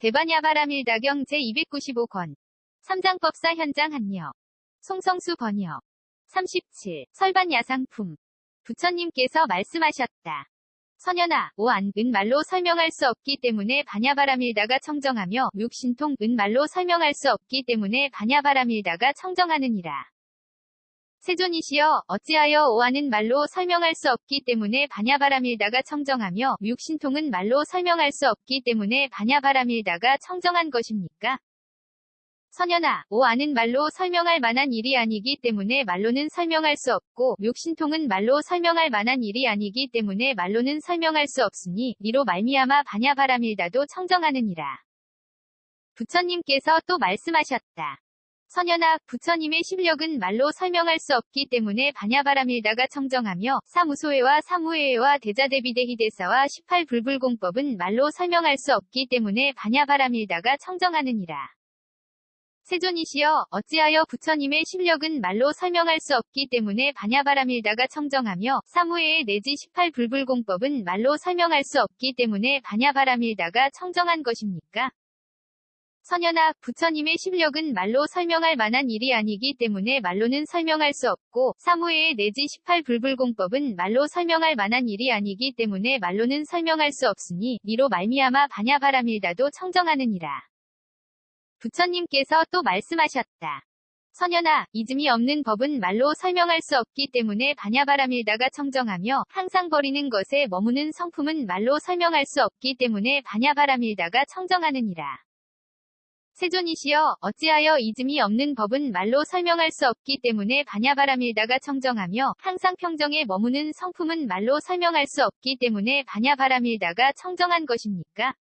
대반야바라밀다경 제295권. 삼장법사 현장 한여. 송성수 번역. 37. 설반야상품. 부처님께서 말씀하셨다. 선현아, 오안, 은 말로 설명할 수 없기 때문에 반야바라밀다가 청정하며, 육신통, 은 말로 설명할 수 없기 때문에 반야바라밀다가 청정하느니라. 세존이시여, 어찌하여 오안은 말로 설명할 수 없기 때문에 반야바라밀다가 청정하며, 육신통은 말로 설명할 수 없기 때문에 반야바라밀다가 청정한 것입니까? 선현아, 오안은 말로 설명할 만한 일이 아니기 때문에 말로는 설명할 수 없고, 육신통은 말로 설명할 만한 일이 아니기 때문에 말로는 설명할 수 없으니, 이로 말미암아 반야바라밀다도 청정하느니라. 부처님께서 또 말씀하셨다. 선현아, 부처님의 실력은 말로 설명할 수 없기 때문에 반야바라밀다가 청정하며, 사무소회와 사무회와 대자대비대희대사와 18불불공법은 말로 설명할 수 없기 때문에 반야바라밀다가 청정하느니라. 세존이시여, 어찌하여 부처님의 실력은 말로 설명할 수 없기 때문에 반야바라밀다가 청정하며, 사무회의 내지 18불불공법은 말로 설명할 수 없기 때문에 반야바라밀다가 청정한 것입니까? 선현아, 부처님의 실력은 말로 설명할 만한 일이 아니기 때문에 말로는 설명할 수 없고, 사무회의 내지 18불불공법은 말로 설명할 만한 일이 아니기 때문에 말로는 설명할 수 없으니, 이로 말미암아 반야바라밀다도 청정하느니라. 부처님께서 또 말씀하셨다. 선현아, 이즘이 없는 법은 말로 설명할 수 없기 때문에 반야바라밀다가 청정하며, 항상 버리는 것에 머무는 성품은 말로 설명할 수 없기 때문에 반야바라밀다가 청정하느니라. 세존이시여, 어찌하여 이즘이 없는 법은 말로 설명할 수 없기 때문에 반야바라밀다가 청정하며, 항상 평정에 머무는 성품은 말로 설명할 수 없기 때문에 반야바라밀다가 청정한 것입니까?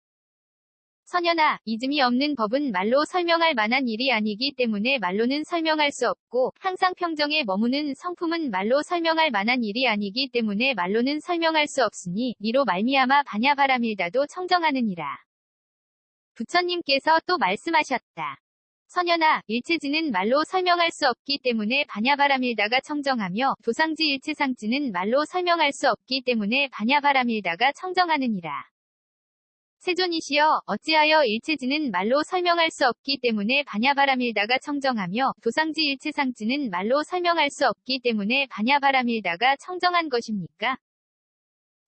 선현아, 이즘이 없는 법은 말로 설명할 만한 일이 아니기 때문에 말로는 설명할 수 없고, 항상 평정에 머무는 성품은 말로 설명할 만한 일이 아니기 때문에 말로는 설명할 수 없으니, 이로 말미암아 반야바라밀다도 청정하느니라. 부처님께서 또 말씀하셨다. 선현아, 일체지는 말로 설명할 수 없기 때문에 반야바라밀다가 청정하며, 도상지 일체상지는 말로 설명할 수 없기 때문에 반야바라밀다가 청정하느니라. 세존이시여, 어찌하여 일체지는 말로 설명할 수 없기 때문에 반야바라밀다가 청정하며, 도상지 일체상지는 말로 설명할 수 없기 때문에 반야바라밀다가 청정한 것입니까?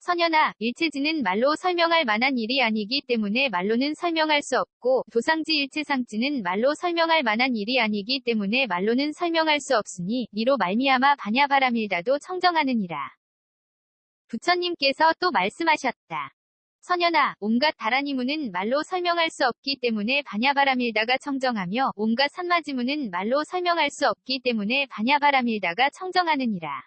선현아, 일체지는 말로 설명할 만한 일이 아니기 때문에 말로는 설명할 수 없고, 도상지 일체상지는 말로 설명할 만한 일이 아니기 때문에 말로는 설명할 수 없으니, 이로 말미암아 반야바라밀다도 청정하느니라. 부처님께서 또 말씀하셨다. 선현아, 온갖 다라니무는 말로 설명할 수 없기 때문에 반야바라밀다가 청정하며, 온갖 산마지무는 말로 설명할 수 없기 때문에 반야바라밀다가 청정하느니라.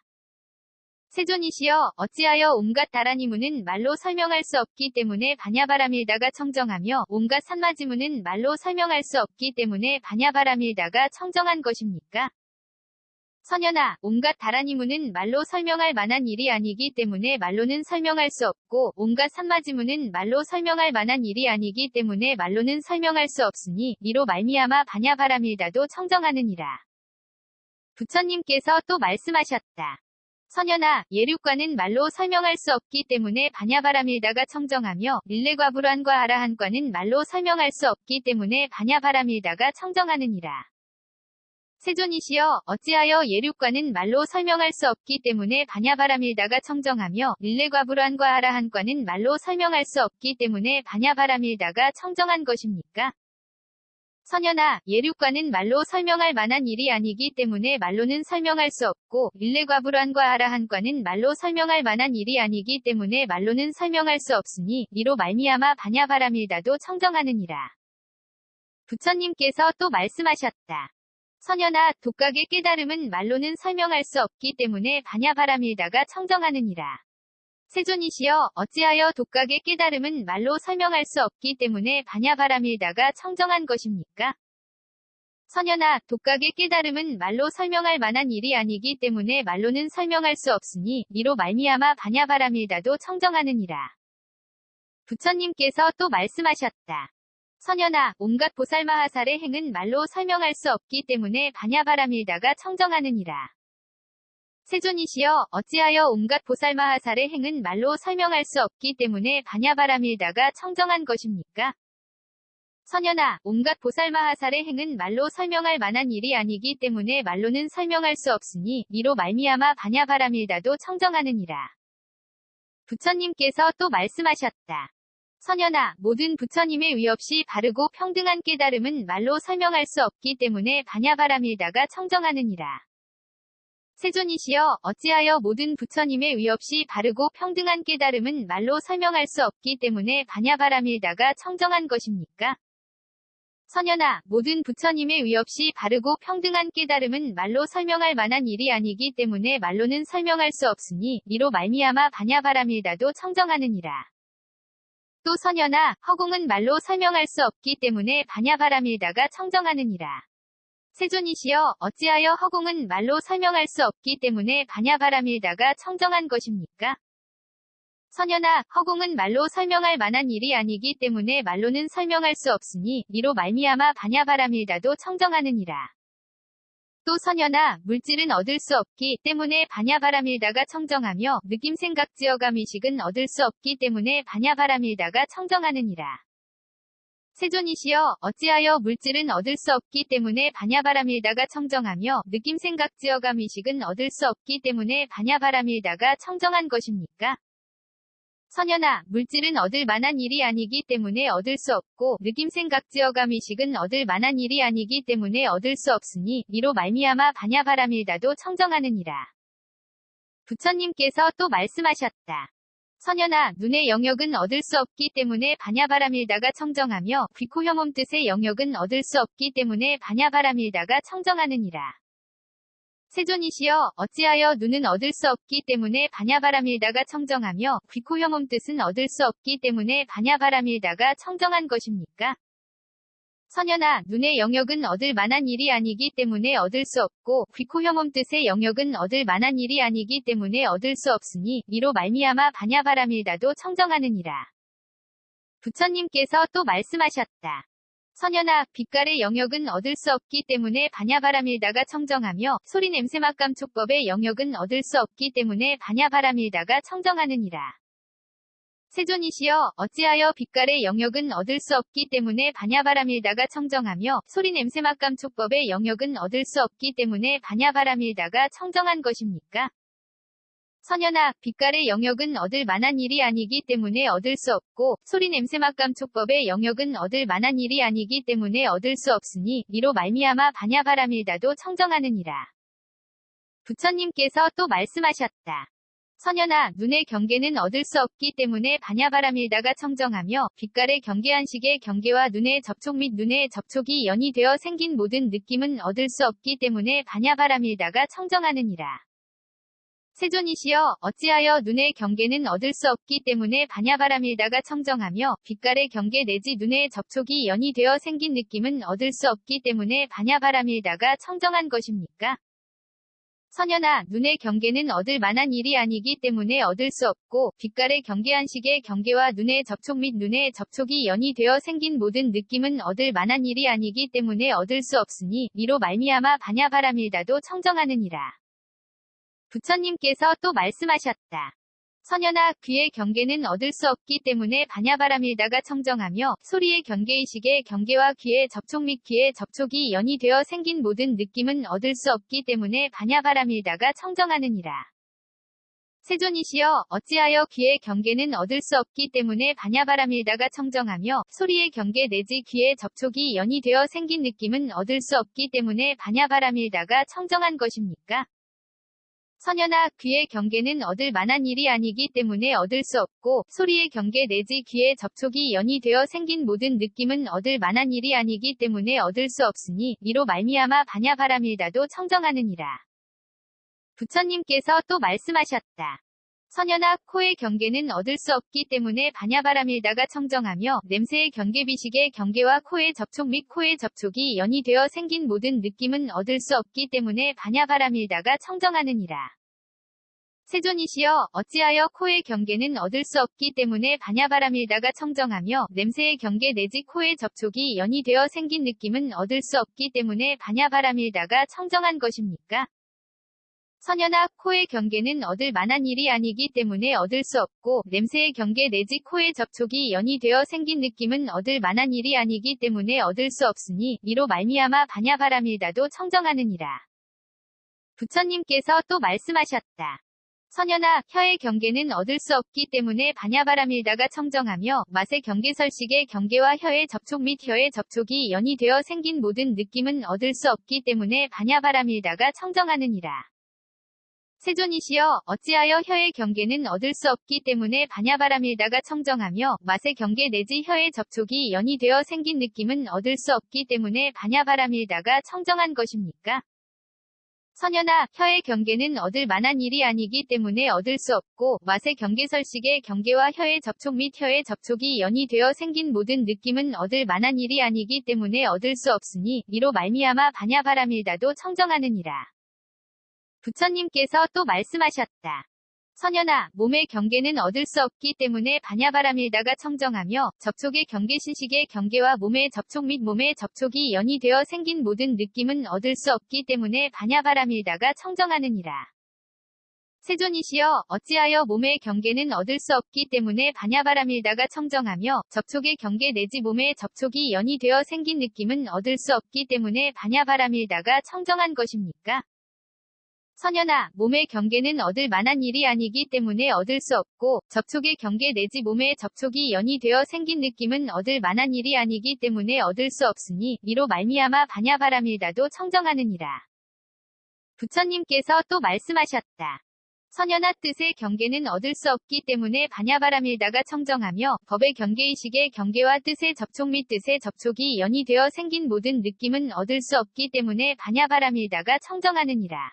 세존이시여, 어찌하여 온갖 다라니무는 말로 설명할 수 없기 때문에 반야바라밀다가 청정하며, 온갖 산마지무는 말로 설명할 수 없기 때문에 반야바라밀다가 청정한 것입니까? 선현아, 온갖 다라니무는 말로 설명할 만한 일이 아니기 때문에 말로는 설명할 수 없고, 온갖 산마지무는 말로 설명할 만한 일이 아니기 때문에 말로는 설명할 수 없으니, 이로 말미암아 반야바라밀다도 청정하느니라. 부처님께서 또 말씀하셨다. 선현아, 예륙과는 말로 설명할 수 없기 때문에 반야바라밀다가 청정하며, 릴레과불환과 아라한과는 말로 설명할 수 없기 때문에 반야바라밀다가 청정하느니라. 세존이시여, 어찌하여 예륙과는 말로 설명할 수 없기 때문에 반야바라밀다가 청정하며, 릴레과불환과 아라한과는 말로 설명할 수 없기 때문에 반야바라밀다가 청정한 것입니까? 선현아, 예륙과는 말로 설명할 만한 일이 아니기 때문에 말로는 설명할 수 없고, 릴레과불환과 아라한과는 말로 설명할 만한 일이 아니기 때문에 말로는 설명할 수 없으니, 이로 말미암아 반야바라밀다도 청정하느니라. 부처님께서 또 말씀하셨다. 선현아, 독각의 깨달음은 말로는 설명할 수 없기 때문에 반야바라밀다가 청정하느니라. 세존이시여, 어찌하여 독각의 깨달음은 말로 설명할 수 없기 때문에 반야바라밀다가 청정한 것입니까? 선현아, 독각의 깨달음은 말로 설명할 만한 일이 아니기 때문에 말로는 설명할 수 없으니, 이로 말미암아 반야바라밀다도 청정하느니라. 부처님께서 또 말씀하셨다. 선현아, 온갖 보살마하살의 행은 말로 설명할 수 없기 때문에 반야바라밀다가 청정하느니라. 세존이시여, 어찌하여 온갖 보살마하살의 행은 말로 설명할 수 없기 때문에 반야바라밀다가 청정한 것입니까? 선현아, 온갖 보살마하살의 행은 말로 설명할 만한 일이 아니기 때문에 말로는 설명할 수 없으니 이로 말미암아 반야바라밀다도 청정하느니라. 부처님께서 또 말씀하셨다. 선현아, 모든 부처님의 위 없이 바르고 평등한 깨달음은 말로 설명할 수 없기 때문에 반야바라밀다가 청정하느니라. 세존이시여, 어찌하여 모든 부처님의 위 없이 바르고 평등한 깨달음은 말로 설명할 수 없기 때문에 반야바라밀다가 청정한 것입니까? 선현아, 모든 부처님의 위 없이 바르고 평등한 깨달음은 말로 설명할 만한 일이 아니기 때문에 말로는 설명할 수 없으니 이로 말미암아 반야바라밀다도 청정하느니라. 또 선현아, 허공은 말로 설명할 수 없기 때문에 반야바라밀다가 청정하느니라. 세존이시여, 어찌하여 허공은 말로 설명할 수 없기 때문에 반야바라밀다가 청정한 것입니까? 선현아, 허공은 말로 설명할 만한 일이 아니기 때문에 말로는 설명할 수 없으니 이로 말미암아 반야바라밀다도 청정하느니라. 또 선현아, 물질은 얻을 수 없기 때문에 반야바라밀다가 청정하며 느낌 생각 지어감 의식은 얻을 수 없기 때문에 반야바라밀다가 청정하느니라. 세존이시여, 어찌하여 물질은 얻을 수 없기 때문에 반야바라밀다가 청정하며 느낌 생각 지어감 의식은 얻을 수 없기 때문에 반야바라밀다가 청정한 것입니까? 선현아, 물질은 얻을 만한 일이 아니기 때문에 얻을 수 없고 느낌 생각 지어감 의식은 얻을 만한 일이 아니기 때문에 얻을 수 없으니 이로 말미암아 반야바라밀다도 청정하느니라. 부처님께서 또 말씀하셨다. 선현아, 눈의 영역은 얻을 수 없기 때문에 반야바라밀다가 청정하며 귀, 코, 혀, 몸 뜻의 영역은 얻을 수 없기 때문에 반야바라밀다가 청정하느니라. 세존이시여, 어찌하여 눈은 얻을 수 없기 때문에 반야바라밀다가 청정하며 귀, 코, 혀, 몸 뜻은 얻을 수 없기 때문에 반야바라밀다가 청정한 것입니까? 선현아, 눈의 영역은 얻을 만한 일이 아니기 때문에 얻을 수 없고 귀, 코, 혀, 몸 뜻의 영역은 얻을 만한 일이 아니기 때문에 얻을 수 없으니 이로 말미암아 반야바라밀다도 청정하느니라. 부처님께서 또 말씀하셨다. 선현아, 빛깔의 영역은 얻을 수 없기 때문에 반야바라밀다가 청정하며 소리 냄새 맛감 촉법의 영역은 얻을 수 없기 때문에 반야바라밀다가 청정하느니라. 세존이시여, 어찌하여 빛깔의 영역은 얻을 수 없기 때문에 반야바라밀다가 청정하며 소리 냄새 맛감 촉법의 영역은 얻을 수 없기 때문에 반야바라밀다가 청정한 것입니까? 선현아, 빛깔의 영역은 얻을 만한 일이 아니기 때문에 얻을 수 없고 소리 냄새 맛감 촉법의 영역은 얻을 만한 일이 아니기 때문에 얻을 수 없으니 이로 말미암아 반야바라밀다도 청정하느니라. 부처님께서 또 말씀하셨다. 선현아, 눈의 경계는 얻을 수 없기 때문에 반야바라밀다가 청정하며 빛깔의 경계한식의 경계와 눈의 접촉 및 눈의 접촉이 연이 되어 생긴 모든 느낌은 얻을 수 없기 때문에 반야바라밀다가 청정하느니라. 세존이시여, 어찌하여 눈의 경계는 얻을 수 없기 때문에 반야바라밀다가 청정하며 빛깔의 경계 내지 눈의 접촉이 연이 되어 생긴 느낌은 얻을 수 없기 때문에 반야바라밀다가 청정한 것입니까? 선현아, 눈의 경계는 얻을 만한 일이 아니기 때문에 얻을 수 없고 빛깔의 경계한식의 경계와 눈의 접촉 및 눈의 접촉이 연이 되어 생긴 모든 느낌은 얻을 만한 일이 아니기 때문에 얻을 수 없으니 이로 말미암아 반야바라밀다도 청정하느니라. 부처님께서 또 말씀하셨다. 선현아, 귀의 경계는 얻을 수 없기 때문에 반야바라밀다가 청정하며 소리의 경계의식의 경계와 귀의 접촉 및 귀의 접촉이 연이 되어 생긴 모든 느낌은 얻을 수 없기 때문에 반야바라밀다가 청정하느니라. 세존이시여, 어찌하여 귀의 경계는 얻을 수 없기 때문에 반야바라밀다가 청정하며 소리의 경계 내지 귀의 접촉이 연이 되어 생긴 느낌은 얻을 수 없기 때문에 반야바라밀다가 청정한 것입니까? 선현아, 귀의 경계는 얻을 만한 일이 아니기 때문에 얻을 수 없고 소리의 경계 내지 귀의 접촉이 연이 되어 생긴 모든 느낌은 얻을 만한 일이 아니기 때문에 얻을 수 없으니 이로 말미암아 반야바라밀다도 청정하느니라. 부처님께서 또 말씀하셨다. 선현아, 코의 경계는 얻을 수 없기 때문에 반야바라밀다가 청정하며 냄새의 경계비식의 경계와 코의 접촉 및 코의 접촉이 연이 되어 생긴 모든 느낌은 얻을 수 없기 때문에 반야바라밀다가 청정하느니라. 세존이시여, 어찌하여 코의 경계는 얻을 수 없기 때문에 반야바라밀다가 청정하며 냄새의 경계 내지 코의 접촉이 연이 되어 생긴 느낌은 얻을 수 없기 때문에 반야바라밀다가 청정한 것입니까? 선연아, 코의 경계는 얻을 만한 일이 아니기 때문에 얻을 수 없고, 냄새의 경계 내지 코의 접촉이 연이 되어 생긴 느낌은 얻을 만한 일이 아니기 때문에 얻을 수 없으니, 이로 말미암아 반야바라밀다도 청정하느니라. 부처님께서 또 말씀하셨다. 선연아, 혀의 경계는 얻을 수 없기 때문에 반야바라밀다가 청정하며, 맛의 경계설식의 경계와 혀의 접촉 및 혀의 접촉이 연이 되어 생긴 모든 느낌은 얻을 수 없기 때문에 반야바라밀다가 청정하느니라. 세존이시여, 어찌하여 혀의 경계는 얻을 수 없기 때문에 반야바라밀다가 청정하며, 맛의 경계 내지 혀의 접촉이 연이 되어 생긴 느낌은 얻을 수 없기 때문에 반야바라밀다가 청정한 것입니까? 선연아, 혀의 경계는 얻을 만한 일이 아니기 때문에 얻을 수 없고, 맛의 경계설식의 경계와 혀의 접촉 및 혀의 접촉이 연이 되어 생긴 모든 느낌은 얻을 만한 일이 아니기 때문에 얻을 수 없으니, 이로 말미암아 반야바라밀다도 청정하느니라. 부처님께서 또 말씀하셨다. 선연아, 몸의 경계는 얻을 수 없기 때문에 반야바라밀다가 청정하며, 접촉의 경계 신식의 경계와 몸의 접촉 및 몸의 접촉이 연이 되어 생긴 모든 느낌은 얻을 수 없기 때문에 반야바라밀다가 청정하느니라. 세존이시여, 어찌하여 몸의 경계는 얻을 수 없기 때문에 반야바라밀다가 청정하며, 접촉의 경계 내지 몸의 접촉이 연이 되어 생긴 느낌은 얻을 수 없기 때문에 반야바라밀다가 청정한 것입니까? 선연아, 몸의 경계는 얻을 만한 일이 아니기 때문에 얻을 수 없고, 접촉의 경계 내지 몸의 접촉이 연이 되어 생긴 느낌은 얻을 만한 일이 아니기 때문에 얻을 수 없으니, 이로 말미암아 반야바라밀다도 청정하느니라. 부처님께서 또 말씀하셨다. 선연아, 뜻의 경계는 얻을 수 없기 때문에 반야바라밀다가 청정하며, 법의 경계의식의 경계와 뜻의 접촉 및 뜻의 접촉이 연이 되어 생긴 모든 느낌은 얻을 수 없기 때문에 반야바라밀다가 청정하느니라.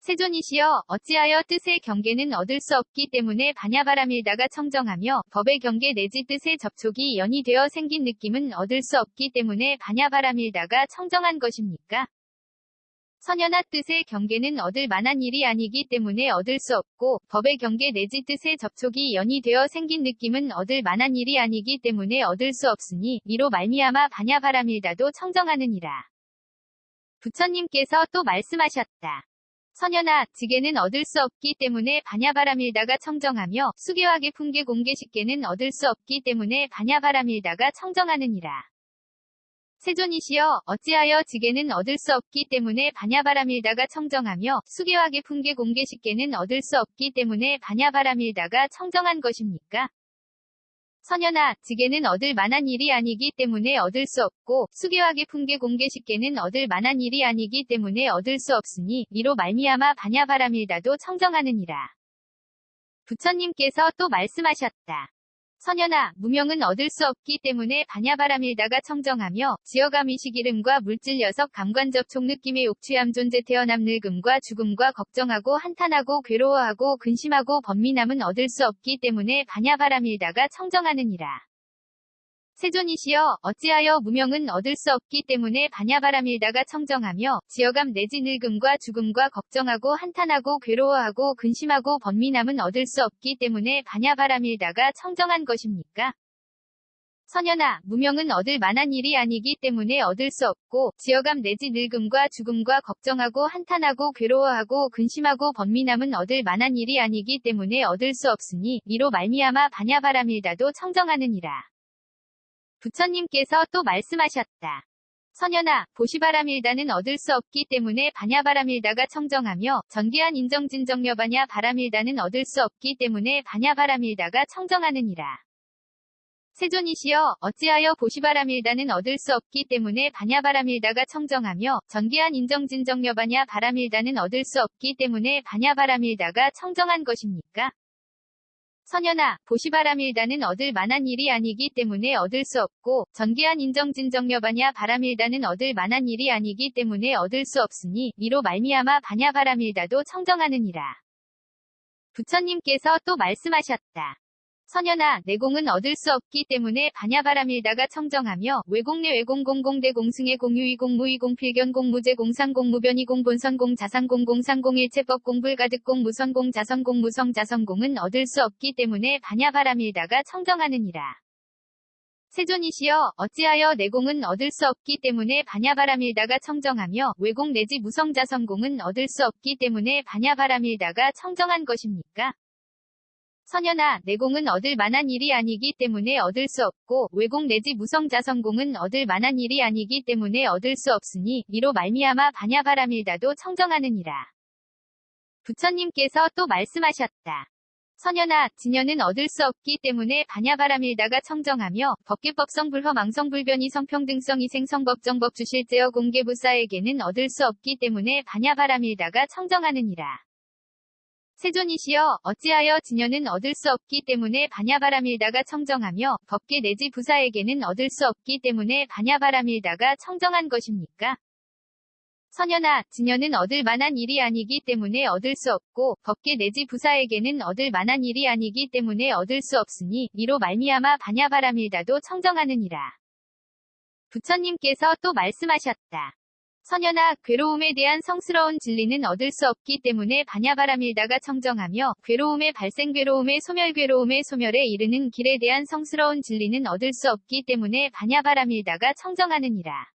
세존이시여, 어찌하여 뜻의 경계는 얻을 수 없기 때문에 반야바라밀다가 청정하며, 법의 경계 내지 뜻의 접촉이 연이 되어 생긴 느낌은 얻을 수 없기 때문에 반야바라밀다가 청정한 것입니까? 선연아, 뜻의 경계는 얻을 만한 일이 아니기 때문에 얻을 수 없고, 법의 경계 내지 뜻의 접촉이 연이 되어 생긴 느낌은 얻을 만한 일이 아니기 때문에 얻을 수 없으니, 이로 말미암아 반야바라밀다도 청정하느니라. 부처님께서 또 말씀하셨다. 선연아, 지게는 얻을 수 없기 때문에 반야바라밀다가 청정하며, 수계화계 풍계 공계식계는 얻을 수 없기 때문에 반야바라밀다가 청정하느니라. 세존이시여, 어찌하여 지게는 얻을 수 없기 때문에 반야바라밀다가 청정하며, 수계화계 풍계 공계식계는 얻을 수 없기 때문에 반야바라밀다가 청정한 것입니까? 선연아, 지게는 얻을 만한 일이 아니기 때문에 얻을 수 없고, 수계화계 풍계 공계식계는 얻을 만한 일이 아니기 때문에 얻을 수 없으니, 이로 말미암아 반야바라밀다도 청정하느니라. 부처님께서 또 말씀하셨다. 선연아, 무명은 얻을 수 없기 때문에 반야바라밀다가 청정하며, 지어감의식 이름과 물질 여석 감관 접촉 느낌의 옥취함 존재 태어남 늙음과 죽음과 걱정하고 한탄하고 괴로워하고 근심하고 번민함은 얻을 수 없기 때문에 반야바라밀다가 청정하느니라. 세존이시여, 어찌하여 무명은 얻을 수 없기 때문에 반야바라밀다가 청정하며, 지어감 내지 늙음과 죽음과 걱정하고 한탄하고 괴로워하고 근심하고 번민함은 얻을 수 없기 때문에 반야바라밀다가 청정한 것입니까? 선연아, 무명은 얻을 만한 일이 아니기 때문에 얻을 수 없고, 지어감 내지 늙음과 죽음과 걱정하고 한탄하고 괴로워하고 근심하고 번민함은 얻을 만한 일이 아니기 때문에 얻을 수 없으니, 이로 말미암아 반야바라밀다도 청정하느니라. 부처님께서 또 말씀하셨다. 선연아, 보시바라밀다는 얻을 수 없기 때문에 반야바라밀다가 청정하며, 전기한 인정진정여바냐 바라밀다는 얻을 수 없기 때문에 반야바라밀다가 청정하느니라. 세존이시여, 어찌하여 보시바라밀다는 얻을 수 없기 때문에 반야바라밀다가 청정하며, 전기한 인정진정여바냐 바라밀다는 얻을 수 없기 때문에 반야바라밀다가 청정한 것입니까? 선연아, 보시바라밀다는 얻을 만한 일이 아니기 때문에 얻을 수 없고, 전기한 인정진정여바냐 바라밀다는 얻을 만한 일이 아니기 때문에 얻을 수 없으니, 이로 말미암아 반야바라밀다도 청정하느니라. 부처님께서 또 말씀하셨다. 선연아, 내공은 얻을 수 없기 때문에 반야바라밀다가 청정하며, 외공내 외공공 공대 공승의 공유이 공무이 공필견 공무제 공상 공무변이 공본선 공자상 공공상 공일체법 공불가득 공무선 공자선 공무성 자선공은 얻을 수 없기 때문에 반야바라밀다가 청정하느니라. 세존이시여 어찌하여 내공은 얻을 수 없기 때문에 반야바람일다가 청정하며 외공 내지 무성자성공은 얻을 수 없기 때문에 반야바람일다가 청정한 것입니까? 선현아, 내공은 얻을 만한 일이 아니기 때문에 얻을 수 없고 외공 내지 무성자성공은 얻을 만한 일이 아니기 때문에 얻을 수 없으니 이로 말미암아 반야바람일다도 청정하느니라. 부처님께서 또 말씀하셨다. 선현아, 진여는 얻을 수 없기 때문에 반야바람일다가 청정하며 법계법성 불허망성불변이 성평등성 이생성법정법 주실제어 공개부사에게는 얻을 수 없기 때문에 반야바람일다가 청정하느니라. 세존이시여 어찌하여 진여는 얻을 수 없기 때문에 반야바람일다가 청정하며 법계 내지 부사에게는 얻을 수 없기 때문에 반야바람일다가 청정한 것입니까? 선현아, 진여는 얻을 만한 일이 아니기 때문에 얻을 수 없고 법계 내지 부사에게는 얻을 만한 일이 아니기 때문에 얻을 수 없으니 이로 말미암아 반야바람일다도 청정하느니라. 부처님께서 또 말씀하셨다. 선현아, 괴로움에 대한 성스러운 진리는 얻을 수 없기 때문에 반야바람일다가 청정하며 괴로움의 발생 괴로움의 소멸 괴로움의 소멸에 이르는 길에 대한 성스러운 진리는 얻을 수 없기 때문에 반야바람일다가 청정하느니라.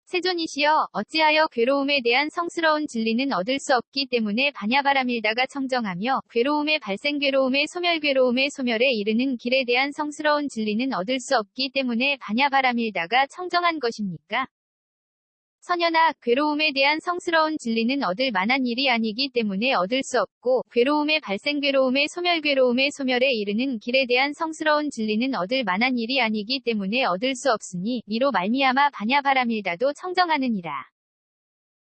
세존이시여 어찌하여 괴로움에 대한 성스러운 진리는 얻을 수 없기 때문에 반야바람일다가 청정하며 괴로움의 발생 괴로움의 소멸 괴로움의 소멸에 이르는 길에 대한 성스러운 진리는 얻을 수 없기 때문에 반야바람일다가 청정한 것입니까? 선현아, 괴로움에 대한 성스러운 진리는 얻을 만한 일이 아니기 때문에 얻을 수 없고 괴로움의 발생 괴로움의 소멸 괴로움의 소멸에 이르는 길에 대한 성스러운 진리는 얻을 만한 일이 아니기 때문에 얻을 수 없으니 이로 말미암아 반야바람일다도 청정하느니라.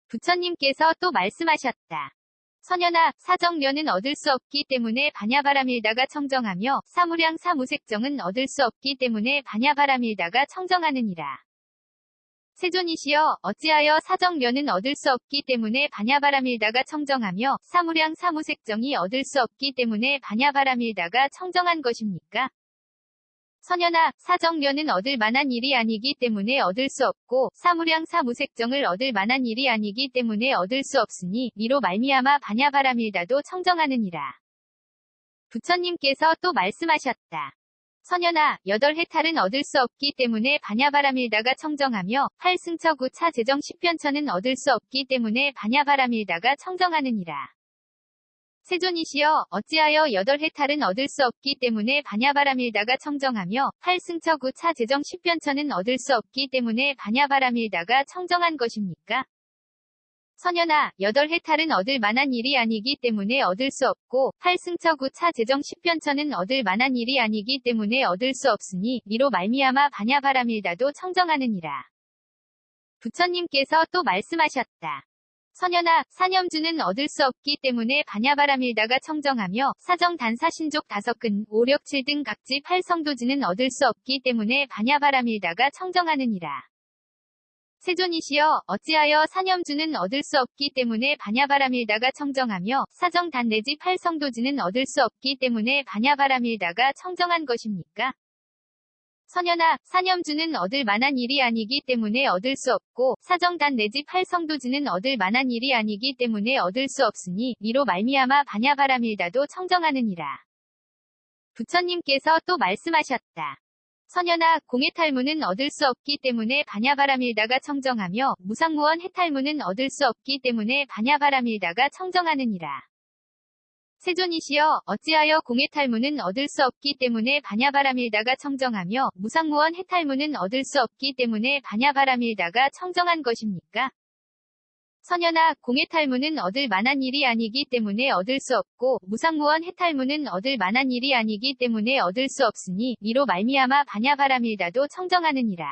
부처님께서 또 말씀하셨다. 선현아, 사정련은 얻을 수 없기 때문에 반야바람일다가 청정하며 사무량 사무색정은 얻을 수 없기 때문에 반야바람일다가 청정하느니라. 세존이시여 어찌하여 사정련은 얻을 수 없기 때문에 반야바람일다가 청정하며 사무량 사무색정이 얻을 수 없기 때문에 반야바람일다가 청정한 것입니까? 선현아, 사정련은 얻을 만한 일이 아니기 때문에 얻을 수 없고 사무량 사무색정을 얻을 만한 일이 아니기 때문에 얻을 수 없으니 이로 말미암아 반야바람일다도 청정하느니라. 부처님께서 또 말씀하셨다. 선현아, 8해탈은 얻을 수 없기 때문에 반야바람일다가 청정하며 8승처 9차 재정 10변처는 얻을 수 없기 때문에 반야바람일다가 청정하느니라. 세존이시여 어찌하여 8해탈은 얻을 수 없기 때문에 반야바람일다가 청정하며 8승처 9차 재정 10변처는 얻을 수 없기 때문에 반야바람일다가 청정한 것입니까? 선현아, 8해탈은 얻을 만한 일이 아니기 때문에 얻을 수 없고 8승처 9차 재정 10변처는 얻을 만한 일이 아니기 때문에 얻을 수 없으니 이로 말미암아 반야바람일다도 청정하느니라. 부처님께서 또 말씀하셨다. 선현아, 사념주는 얻을 수 없기 때문에 반야바람일다가 청정하며 사정 단사신족 5근 5, 6, 7 등 각지 8성도지는 얻을 수 없기 때문에 반야바람일다가 청정하느니라. 세존이시여 어찌하여 사념주는 얻을 수 없기 때문에 반야바람일다가 청정하며 사정 단 내지 8성도지는 얻을 수 없기 때문에 반야바람일다가 청정한 것입니까? 선현아, 사념주는 얻을 만한 일이 아니기 때문에 얻을 수 없고 사정 단 내지 8성도지는 얻을 만한 일이 아니기 때문에 얻을 수 없으니 이로 말미암아 반야바람일다도 청정하느니라. 부처님께서 또 말씀하셨다. 선현아, 공해탈무는 얻을 수 없기 때문에 반야바람일다가 청정하며 무상무원 해탈무는 얻을 수 없기 때문에 반야바람일다가 청정하느니라. 세존이시여 어찌하여 공해탈무는 얻을 수 없기 때문에 반야바람일다가 청정하며 무상무원 해탈무는 얻을 수 없기 때문에 반야바람일다가 청정한 것입니까? 선현아, 공해탈무는 얻을 만한 일이 아니기 때문에 얻을 수 없고 무상무원 해탈무는 얻을 만한 일이 아니기 때문에 얻을 수 없으니 이로 말미암아 반야바람일다도 청정하느니라.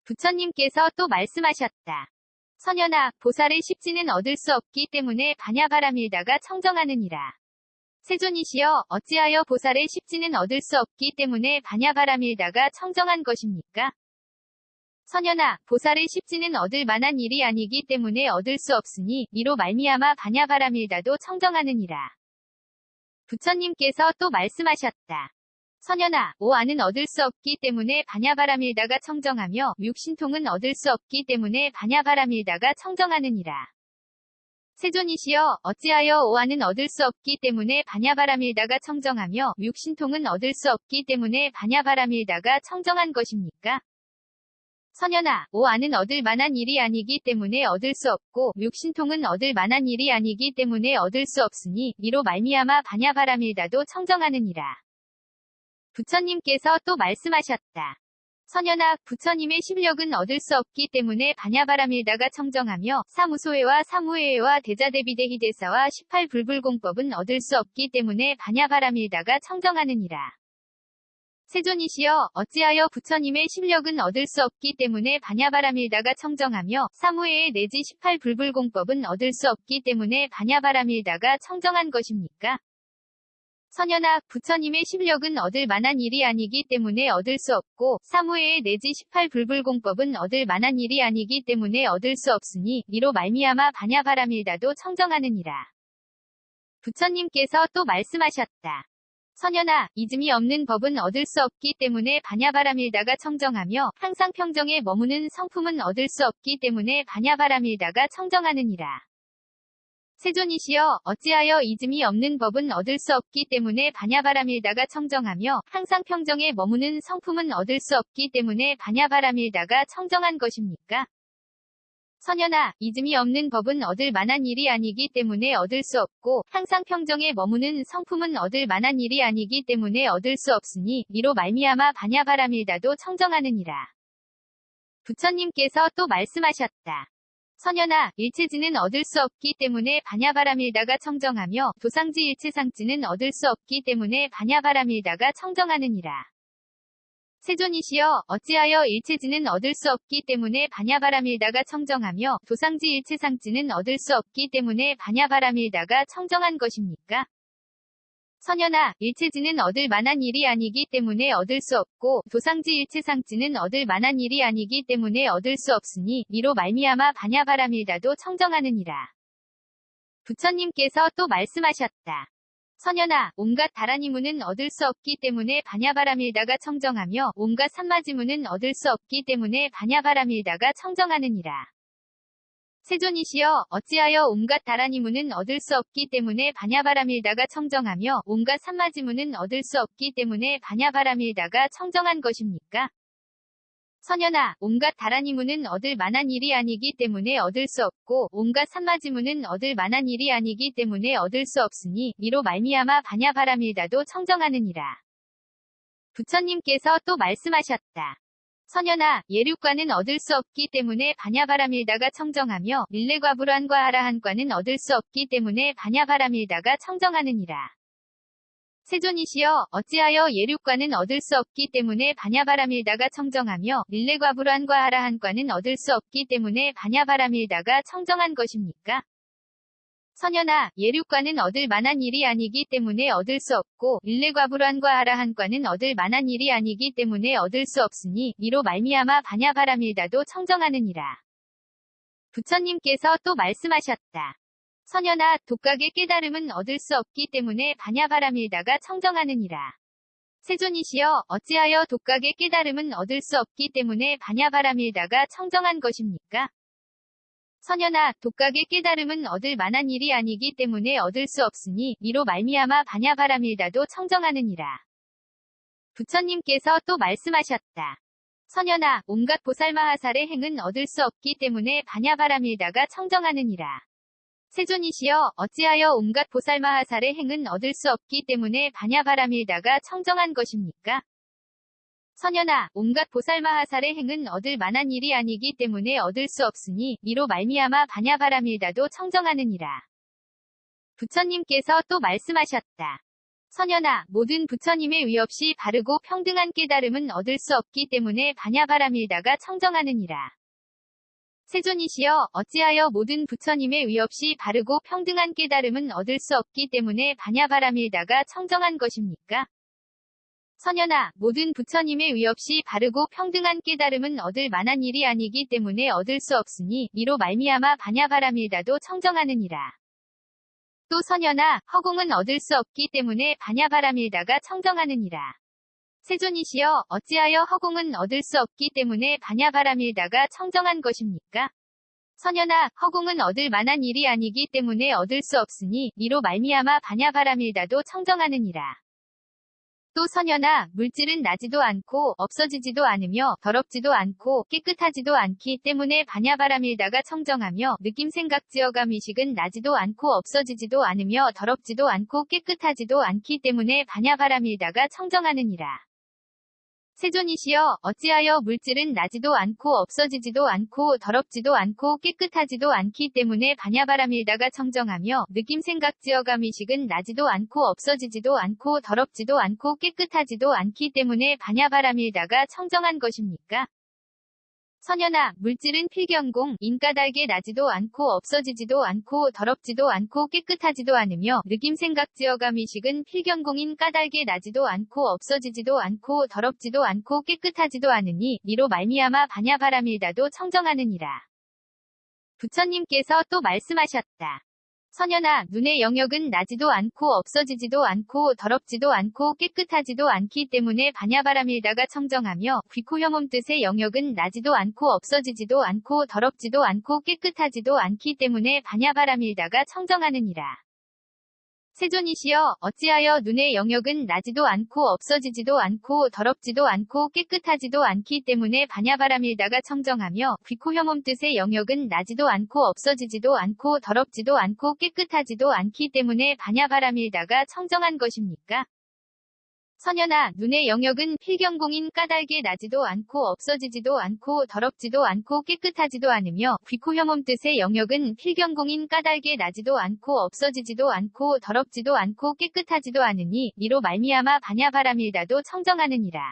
부처님께서 또 말씀하셨다. 선현아, 보살의 십지는 얻을 수 없기 때문에 반야바람일다가 청정하느니라. 세존이시여 어찌하여 보살의 십지는 얻을 수 없기 때문에 반야바람일다가 청정한 것입니까? 선현아, 보살의 십지는 얻을 만한 일이 아니기 때문에 얻을 수 없으니 이로 말미암아 반야바람일다도 청정하느니라. 부처님께서 또 말씀하셨다. 선현아, 오안은 얻을 수 없기 때문에 반야바람일다가 청정하며 육신통은 얻을 수 없기 때문에 반야바람일다가 청정하느니라. 세존이시여 어찌하여 오한은 얻을 수 없기 때문에 반야바라밀다가 청정하며 육신통은 얻을 수 없기 때문에 반야바라밀다가 청정한 것입니까? 선연아, 오한은 얻을 만한 일이 아니기 때문에 얻을 수 없고 육신통은 얻을 만한 일이 아니기 때문에 얻을 수 없으니 이로 말미암아 반야바라밀다도 청정하느니라. 부처님께서 또 말씀하셨다. 선연아, 부처님의 실력은 얻을 수 없기 때문에 반야바라밀다가 청정하며 사무소회와 사무회와 대자대비대희대사와 18불불공법은 얻을 수 없기 때문에 반야바라밀다가 청정하느니라. 세존이시여 어찌하여 부처님의 실력은 얻을 수 없기 때문에 반야바라밀다가 청정하며 사무회의 내지 18불불공법은 얻을 수 없기 때문에 반야바라밀다가 청정한 것입니까? 선연아, 부처님의 실력은 얻을 만한 일이 아니기 때문에 얻을 수 없고 사무회의 내지 18불불공법은 얻을 만한 일이 아니기 때문에 얻을 수 없으니 이로 말미암아 반야바라밀다도 청정하느니라. 부처님께서 또 말씀하셨다. 선연아, 이즘이 없는 법은 얻을 수 없기 때문에 반야바라밀다가 청정하며 항상 평정에 머무는 성품은 얻을 수 없기 때문에 반야바라밀다가 청정하느니라. 세존이시여 어찌하여 이즘이 없는 법은 얻을 수 없기 때문에 반야바라밀다가 청정하며 항상 평정에 머무는 성품은 얻을 수 없기 때문에 반야바라밀다가 청정한 것입니까? 선연아, 이즘이 없는 법은 얻을 만한 일이 아니기 때문에 얻을 수 없고 항상 평정에 머무는 성품은 얻을 만한 일이 아니기 때문에 얻을 수 없으니 이로 말미암아 반야바라밀다도 청정하느니라. 부처님께서 또 말씀하셨다. 선연아, 일체지는 얻을 수 없기 때문에 반야바라밀다가 청정하며 도상지 일체상지는 얻을 수 없기 때문에 반야바라밀다가 청정하느니라. 세존이시여 어찌하여 일체지는 얻을 수 없기 때문에 반야바라밀다가 청정하며 도상지 일체상지는 얻을 수 없기 때문에 반야바라밀다가 청정한 것입니까? 선연아, 일체지는 얻을 만한 일이 아니기 때문에 얻을 수 없고 도상지 일체상지는 얻을 만한 일이 아니기 때문에 얻을 수 없으니 이로 말미암아 반야바라밀다도 청정하느니라. 부처님께서 또 말씀하셨다. 선연아, 온갖 다라니무는 얻을 수 없기 때문에 반야바라밀다가 청정하며 온갖 산마지무는 얻을 수 없기 때문에 반야바라밀다가 청정하느니라. 세존이시여 어찌하여 온갖 다라니무는 얻을 수 없기 때문에 반야바라밀다가 청정하며 온갖 산마지무는 얻을 수 없기 때문에 반야바라밀다가 청정한 것입니까? 선연아, 온갖 다라니무는 얻을 만한 일이 아니기 때문에 얻을 수 없고 온갖 산마지무는 얻을 만한 일이 아니기 때문에 얻을 수 없으니 이로 말미암아 반야바라밀다도 청정하느니라. 부처님께서 또 말씀하셨다. 선연아, 예륙과는 얻을 수 없기 때문에 반야바라밀다가 청정하며 밀레과불환과 아라한과는 얻을 수 없기 때문에 반야바라밀다가 청정하느니라. 세존이시여 어찌하여 예륙과는 얻을 수 없기 때문에 반야바라밀다가 청정하며 밀레과불환과 아라한과는 얻을 수 없기 때문에 반야바라밀다가 청정한 것입니까? 선연아, 예륙과는 얻을 만한 일이 아니기 때문에 얻을 수 없고 밀레과불환과 아라한과는 얻을 만한 일이 아니기 때문에 얻을 수 없으니 이로 말미암아 반야바라밀다도 청정하느니라. 부처님께서 또 말씀하셨다. 선연아, 독각의 깨달음은 얻을 수 없기 때문에 반야바라밀다가 청정하느니라. 세존이시여 어찌하여 독각의 깨달음은 얻을 수 없기 때문에 반야바라밀다가 청정한 것입니까? 선연아, 독각의 깨달음은 얻을 만한 일이 아니기 때문에 얻을 수 없으니 이로 말미암아 반야바라밀다도 청정하느니라. 부처님께서 또 말씀하셨다. 선연아, 온갖 보살마하살의 행은 얻을 수 없기 때문에 반야바라밀다가 청정하느니라. 세존이시여 어찌하여 온갖 보살마하살의 행은 얻을 수 없기 때문에 반야바라밀다가 청정한 것입니까? 선연아, 온갖 보살마하살의 행은 얻을 만한 일이 아니기 때문에 얻을 수 없으니 이로 말미암아 반야바라밀다도 청정하느니라. 부처님께서 또 말씀하셨다. 선연아, 모든 부처님의 의 없이 바르고 평등한 깨달음은 얻을 수 없기 때문에 반야바라밀다가 청정하느니라. 세존이시여 어찌하여 모든 부처님의 의 없이 바르고 평등한 깨달음은 얻을 수 없기 때문에 반야바라밀다가 청정한 것입니까? 선연아, 모든 부처님의 의 없이 바르고 평등한 깨달음은 얻을 만한 일이 아니기 때문에 얻을 수 없으니 이로 말미암아 반야바라밀다도 청정하느니라. 또 선연아, 허공은 얻을 수 없기 때문에 반야바라밀다가 청정하느니라. 세존이시여 어찌하여 허공은 얻을 수 없기 때문에 반야바라밀다가 청정한 것입니까? 선연아, 허공은 얻을 만한 일이 아니기 때문에 얻을 수 없으니 이로 말미암아 반야바라밀다도 청정하느니라. 또 선연아, 물질은 나지도 않고 없어지지도 않으며 더럽지도 않고 깨끗하지도 않기 때문에 반야바라밀다가 청정하며 느낌 생각 지어감 의식은 나지도 않고 없어지지도 않으며 더럽지도 않고 깨끗하지도 않기 때문에 반야바라밀다가 청정하느니라. 세존이시여, 어찌하여 물질은 나지도 않고 없어지지도 않고 더럽지도 않고 깨끗하지도 않기 때문에 반야바라밀다가 청정하며 느낌 생각 지어감 의식은 나지도 않고 없어지지도 않고 더럽지도 않고 깨끗하지도 않기 때문에 반야바라밀다가 청정한 것입니까? 선연아, 물질은 필경공, 인까닭에 나지도 않고 없어지지도 않고 더럽지도 않고 깨끗하지도 않으며 느낌 생각 지어감 의식은 필경공인 까닭에 나지도 않고 없어지지도 않고 더럽지도 않고 깨끗하지도 않으니 이로 말미암아 반야바라밀다도 청정하느니라. 부처님께서 또 말씀하셨다. 선연아, 눈의 영역은 나지도 않고 없어지지도 않고 더럽지도 않고 깨끗하지도 않기 때문에 반야바라밀다가 청정하며 귀코 혐음 뜻의 영역은 나지도 않고 없어지지도 않고 더럽지도 않고 깨끗하지도 않기 때문에 반야바라밀다가 청정하느니라. 세존이시여, 어찌하여 눈의 영역은 나지도 않고 없어지지도 않고 더럽지도 않고 깨끗하지도 않기 때문에 반야바라밀다가 청정하며 귀코 혐음 뜻의 영역은 나지도 않고 없어지지도 않고 더럽지도 않고 깨끗하지도 않기 때문에 반야바라밀다가 청정한 것입니까? 선연아, 눈의 영역은 필경공인 까닭에 나지도 않고 없어지지도 않고 더럽지도 않고 깨끗하지도 않으며 귀코 혐음 뜻의 영역은 필경공인 까닭에 나지도 않고 없어지지도 않고 더럽지도 않고 깨끗하지도 않으니 이로 말미암아 반야바라밀다도 청정하느니라.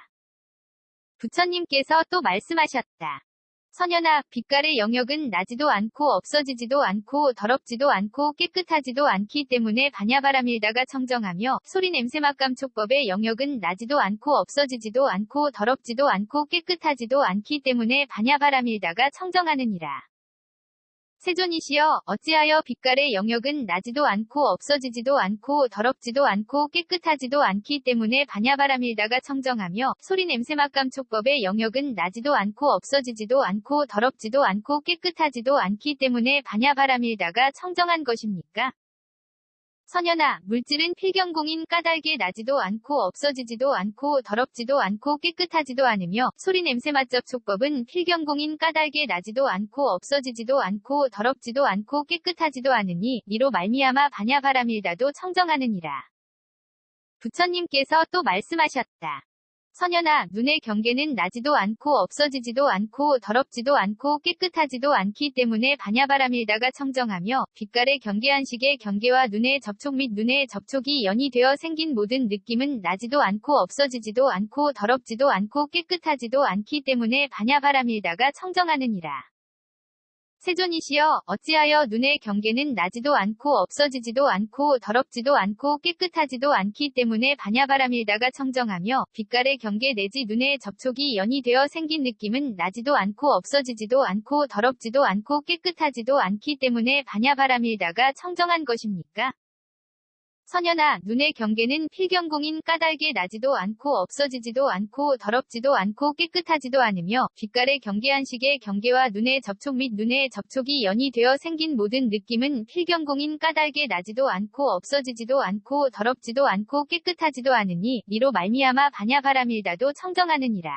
부처님께서 또 말씀하셨다. 선연아, 빛깔의 영역은 나지도 않고 없어지지도 않고 더럽지도 않고 깨끗하지도 않기 때문에 반야바라밀다가 청정하며 소리 냄새 맛감 촉법의 영역은 나지도 않고 없어지지도 않고 더럽지도 않고 깨끗하지도 않기 때문에 반야바라밀다가 청정하느니라. 세존이시여, 어찌하여 빛깔의 영역은 나지도 않고 없어지지도 않고 더럽지도 않고 깨끗하지도 않기 때문에 반야바라밀다가 청정하며 소리 냄새 맛감 촉법의 영역은 나지도 않고 없어지지도 않고 더럽지도 않고 깨끗하지도 않기 때문에 반야바라밀다가 청정한 것입니까? 선연아, 물질은 필경공인 까닭에 나지도 않고 없어지지도 않고 더럽지도 않고 깨끗하지도 않으며 소리 냄새 맛접 촉법은 필경공인 까닭에 나지도 않고 없어지지도 않고 더럽지도 않고 깨끗하지도 않으니 이로 말미암아 반야바라밀다도 청정하느니라. 부처님께서 또 말씀하셨다. 선연아, 눈의 경계는 나지도 않고 없어지지도 않고 더럽지도 않고 깨끗하지도 않기 때문에 반야바라밀다가 청정하며 빛깔의 경계한식의 경계와 눈의 접촉 및 눈의 접촉이 연이되어 생긴 모든 느낌은 나지도 않고 없어지지도 않고 더럽지도 않고 깨끗하지도 않기 때문에 반야바라밀다가 청정하느니라. 세존이시여, 어찌하여 눈의 경계는 나지도 않고 없어지지도 않고 더럽지도 않고 깨끗하지도 않기 때문에 반야바라밀다가 청정하며 빛깔의 경계 내지 눈의 접촉이 연이되어 생긴 느낌은 나지도 않고 없어지지도 않고 더럽지도 않고 깨끗하지도 않기 때문에 반야바라밀다가 청정한 것입니까? 선연아, 눈의 경계는 필경공인 까닭에 나지도 않고 없어지지도 않고 더럽지도 않고 깨끗하지도 않으며 빛깔의 경계한식의 경계와 눈의 접촉 및 눈의 접촉이 연이되어 생긴 모든 느낌은 필경공인 까닭에 나지도 않고 없어지지도 않고 더럽지도 않고 깨끗하지도 않으니 이로 말미암아 반야바라밀다도 청정하느니라.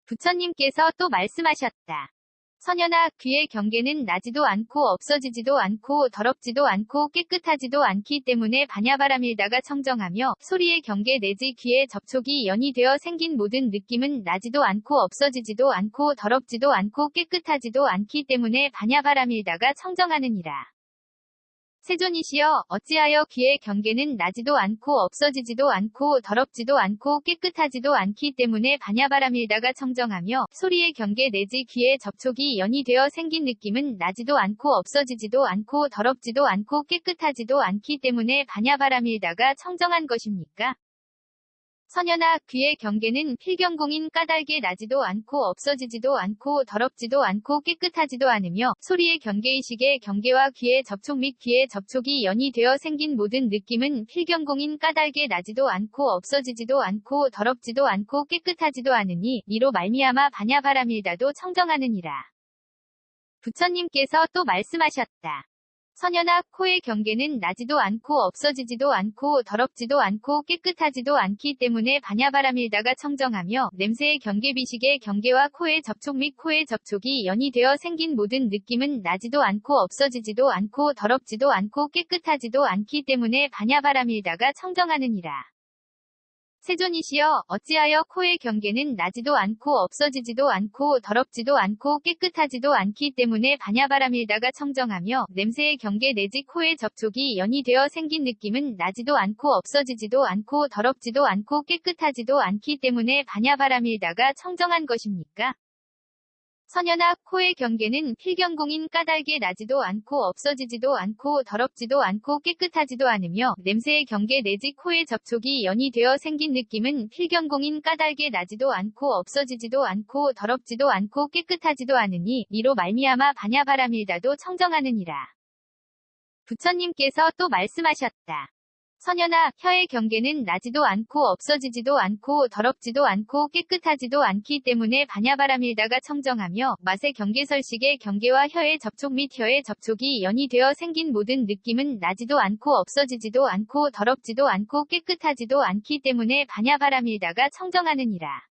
부처님께서 또 말씀하셨다. 선연아, 귀의 경계는 나지도 않고 없어지지도 않고 더럽지도 않고 깨끗하지도 않기 때문에 반야바라밀다가 청정하며 소리의 경계 내지 귀의 접촉이 연이되어 생긴 모든 느낌은 나지도 않고 없어지지도 않고 더럽지도 않고 깨끗하지도 않기 때문에 반야바라밀다가 청정하느니라. 세존이시여, 어찌하여 귀의 경계는 나지도 않고 없어지지도 않고 더럽지도 않고 깨끗하지도 않기 때문에 반야바라밀다가 청정하며 소리의 경계 내지 귀의 접촉이 연이되어 생긴 느낌은 나지도 않고 없어지지도 않고 더럽지도 않고 깨끗하지도 않기 때문에 반야바라밀다가 청정한 것입니까? 선연아, 귀의 경계는 필경공인 까닭에 나지도 않고 없어지지도 않고 더럽지도 않고 깨끗하지도 않으며 소리의 경계의식의 경계와 귀의 접촉 및 귀의 접촉이 연이되어 생긴 모든 느낌은 필경공인 까닭에 나지도 않고 없어지지도 않고 더럽지도 않고 깨끗하지도 않으니 이로 말미암아 반야바라밀다도 청정하느니라. 부처님께서 또 말씀하셨다. 선현아, 코의 경계는 나지도 않고 없어지지도 않고 더럽지도 않고 깨끗하지도 않기 때문에 반야바람일다가 청정하며 냄새의 경계 비식의 경계와 코의 접촉 및 코의 접촉이 연이 되어 생긴 모든 느낌은 나지도 않고 없어지지도 않고 더럽지도 않고 깨끗하지도 않기 때문에 반야바람일다가 청정하느니라. 세존이시여, 어찌하여 코의 경계는 나지도 않고 없어지지도 않고 더럽지도 않고 깨끗하지도 않기 때문에 반야바람일다가 청정하며 냄새의 경계 내지 코의 접촉이 연이 되어 생긴 느낌은 나지도 않고 없어지지도 않고 더럽지도 않고 깨끗하지도 않기 때문에 반야바람일다가 청정한 것입니까? 선현아, 코의 경계는 필경공인 까닭에 나지도 않고 없어지지도 않고 더럽지도 않고 깨끗하지도 않으며 냄새의 경계 내지 코의 접촉이 연이 되어 생긴 느낌은 필경공인 까닭에 나지도 않고 없어지지도 않고 더럽지도 않고 깨끗하지도 않으니 이로 말미암아 반야바람일다도 청정하느니라. 부처님께서 또 말씀하셨다. 선현아, 혀의 경계는 나지도 않고 없어지지도 않고 더럽지도 않고 깨끗하지도 않기 때문에 반야바람일다가 청정하며 맛의 경계설식의 경계와 혀의 접촉 및 혀의 접촉이 연이 되어 생긴 모든 느낌은 나지도 않고 없어지지도 않고 더럽지도 않고 깨끗하지도 않기 때문에 반야바람일다가 청정하느니라.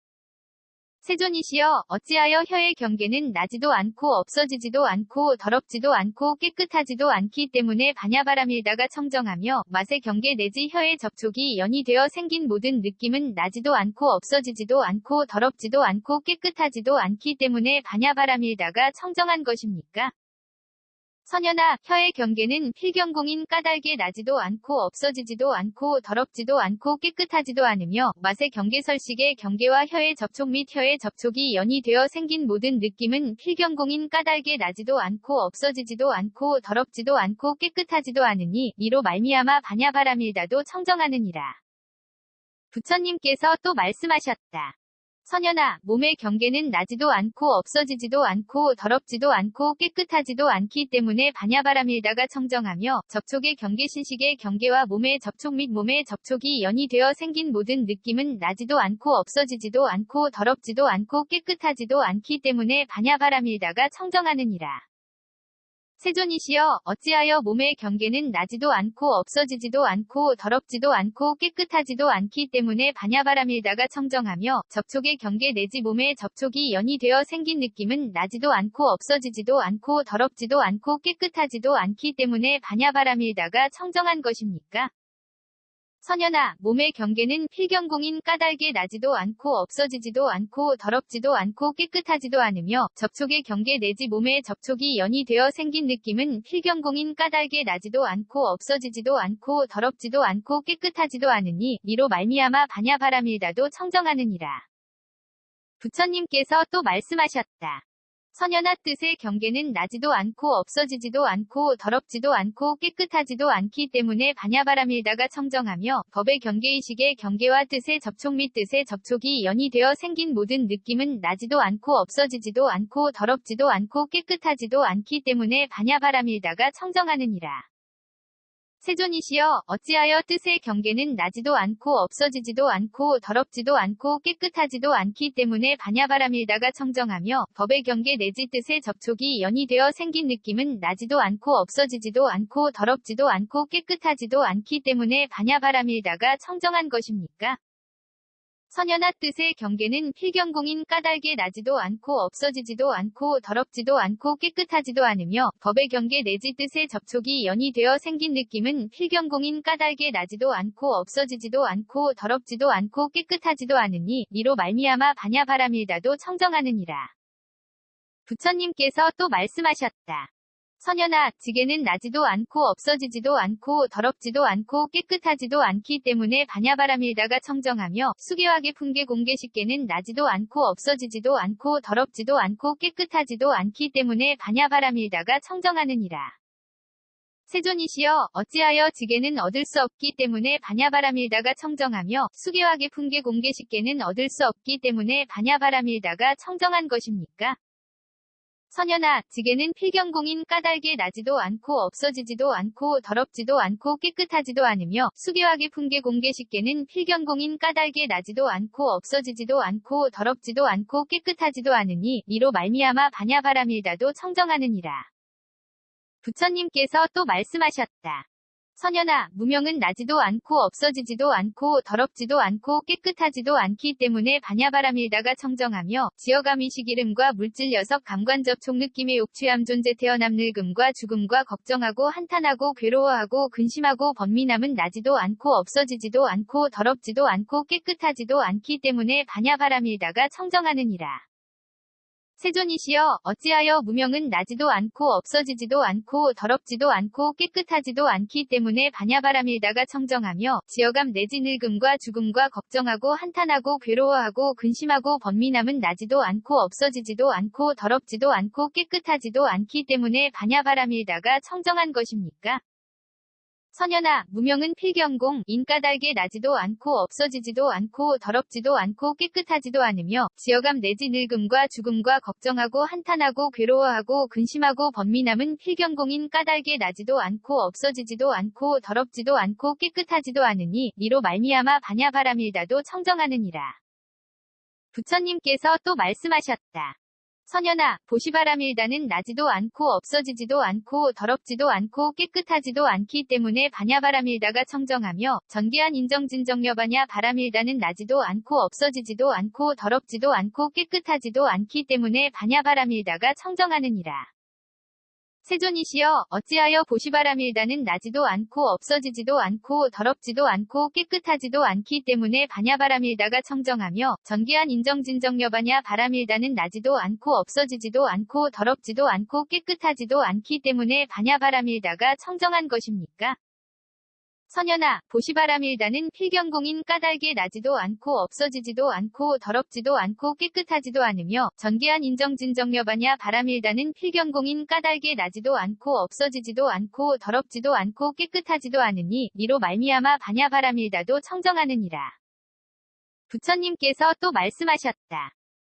세존이시여, 어찌하여 혀의 경계는 나지도 않고 없어지지도 않고 더럽지도 않고 깨끗하지도 않기 때문에 반야바람일다가 청정하며 맛의 경계 내지 혀의 접촉이 연이 되어 생긴 모든 느낌은 나지도 않고 없어지지도 않고 더럽지도 않고 깨끗하지도 않기 때문에 반야바람일다가 청정한 것입니까? 선현아, 혀의 경계는 필경공인 까닭에 나지도 않고 없어지지도 않고 더럽지도 않고 깨끗하지도 않으며 맛의 경계설식의 경계와 혀의 접촉 및 혀의 접촉이 연이 되어 생긴 모든 느낌은 필경공인 까닭에 나지도 않고 없어지지도 않고 더럽지도 않고 깨끗하지도 않으니 이로 말미암아 반야바람일다도 청정하느니라. 부처님께서 또 말씀하셨다. 선현아, 몸의 경계는 나지도 않고 없어지지도 않고 더럽지도 않고 깨끗하지도 않기 때문에 반야바람일다가 청정하며 접촉의 경계신식의 경계와 몸의 접촉 및 몸의 접촉이 연이 되어 생긴 모든 느낌은 나지도 않고 없어지지도 않고 더럽지도 않고 깨끗하지도 않기 때문에 반야바람일다가 청정하느니라. 세존이시여, 어찌하여 몸의 경계는 나지도 않고 없어지지도 않고 더럽지도 않고 깨끗하지도 않기 때문에 반야바람일다가 청정하며 접촉의 경계 내지 몸의 접촉이 연이 되어 생긴 느낌은 나지도 않고 없어지지도 않고 더럽지도 않고 깨끗하지도 않기 때문에 반야바람일다가 청정한 것입니까? 선현아, 몸의 경계는 필경공인 까닭에 나지도 않고 없어지지도 않고 더럽지도 않고 깨끗하지도 않으며 접촉의 경계 내지 몸의 접촉이 연이 되어 생긴 느낌은 필경공인 까닭에 나지도 않고 없어지지도 않고 더럽지도 않고 깨끗하지도 않으니 이로 말미암아 반야바람일다도 청정하느니라. 부처님께서 또 말씀하셨다. 선현아, 뜻의 경계는 나지도 않고 없어지지도 않고 더럽지도 않고 깨끗하지도 않기 때문에 반야바람일다가 청정하며 법의 경계의식의 경계와 뜻의 접촉 및 뜻의 접촉이 연이 되어 생긴 모든 느낌은 나지도 않고 없어지지도 않고 더럽지도 않고 깨끗하지도 않기 때문에 반야바람일다가 청정하느니라. 세존이시여, 어찌하여 뜻의 경계는 나지도 않고 없어지지도 않고 더럽지도 않고 깨끗하지도 않기 때문에 반야바람일다가 청정하며 법의 경계 내지 뜻의 접촉이 연이 되어 생긴 느낌은 나지도 않고 없어지지도 않고 더럽지도 않고 깨끗하지도 않기 때문에 반야바람일다가 청정한 것입니까? 선현아, 뜻의 경계는 필경공인 까닭에 나지도 않고 없어지지도 않고 더럽지도 않고 깨끗하지도 않으며 법의 경계 내지 뜻의 접촉이 연이 되어 생긴 느낌은 필경공인 까닭에 나지도 않고 없어지지도 않고 더럽지도 않고 깨끗하지도 않으니 이로 말미암아 반야바람일다도 청정하느니라. 부처님께서 또 말씀하셨다. 선현아, 지게는 나지도 않고 없어지지도 않고 더럽지도 않고 깨끗하지도 않기 때문에 반야바람일다가 청정하며 수계화계 풍계 공계식계는 나지도 않고 없어지지도 않고 더럽지도 않고 깨끗하지도 않기 때문에 반야바람일다가 청정하느니라. 세존이시여, 어찌하여 지게는 얻을 수 없기 때문에 반야바람일다가 청정하며 수계화계 풍계 공계식계는 얻을 수 없기 때문에 반야바람일다가 청정한 것입니까? 선연아, 지게는 필경공인 까닭에 나지도 않고 없어지지도 않고 더럽지도 않고 깨끗하지도 않으며 수개화기 풍계 공개식계는 필경공인 까닭에 나지도 않고 없어지지도 않고 더럽지도 않고 깨끗하지도 않으니 이로 말미암아 반야바라밀다도 청정하느니라. 부처님께서 또 말씀하셨다. 선연아, 무명은 나지도 않고 없어지지도 않고 더럽지도 않고 깨끗하지도 않기 때문에 반야바라밀다가 청정하며 지어감이식 이름과 물질 녀석 감관 접촉 느낌의 욕취함 존재 태어남 늙음과 죽음과 걱정하고 한탄하고 괴로워하고 근심하고 번민함은 나지도 않고 없어지지도 않고 더럽지도 않고 깨끗하지도 않기 때문에 반야바라밀다가 청정하느니라. 세존이시여, 어찌하여 무명은 나지도 않고 없어지지도 않고 더럽지도 않고 깨끗하지도 않기 때문에 반야바라밀다가 청정하며 지어감 내지 늙음과 죽음과 걱정하고 한탄하고 괴로워하고 근심하고 번민함은 나지도 않고 없어지지도 않고 더럽지도 않고 깨끗하지도 않기 때문에 반야바라밀다가 청정한 것입니까? 선연아, 무명은 필경공, 인까닭에 나지도 않고 없어지지도 않고 더럽지도 않고 깨끗하지도 않으며 지어감 내지 늙음과 죽음과 걱정하고 한탄하고 괴로워하고 근심하고 번민함은 필경공인 까닭에 나지도 않고 없어지지도 않고 더럽지도 않고 깨끗하지도 않으니 이로 말미암아 반야바라밀다도 청정하느니라. 부처님께서 또 말씀하셨다. 선연아, 보시바라밀다는 나지도 않고 없어지지도 않고 더럽지도 않고 깨끗하지도 않기 때문에 반야바라밀다가 청정하며 전개한 인정진정여바냐 바라밀다는 나지도 않고 없어지지도 않고 더럽지도 않고 깨끗하지도 않기 때문에 반야바라밀다가 청정하느니라. 세존이시여, 어찌하여 보시바라밀다는 나지도 않고 없어지지도 않고 더럽지도 않고 깨끗하지도 않기 때문에 반야바라밀다가 청정하며 전개한 인정진정여바냐 바라밀다는 나지도 않고 없어지지도 않고 더럽지도 않고 깨끗하지도 않기 때문에 반야바라밀다가 청정한 것입니까? 선연아, 보시바라밀다는 필경공인 까닭에 나지도 않고 없어지지도 않고 더럽지도 않고 깨끗하지도 않으며 전개한 인정진정여바냐 바라밀다는 필경공인 까닭에 나지도 않고 없어지지도 않고 더럽지도 않고 깨끗하지도 않으니 이로 말미암아 반야바라밀다도 청정하느니라. 부처님께서 또 말씀하셨다.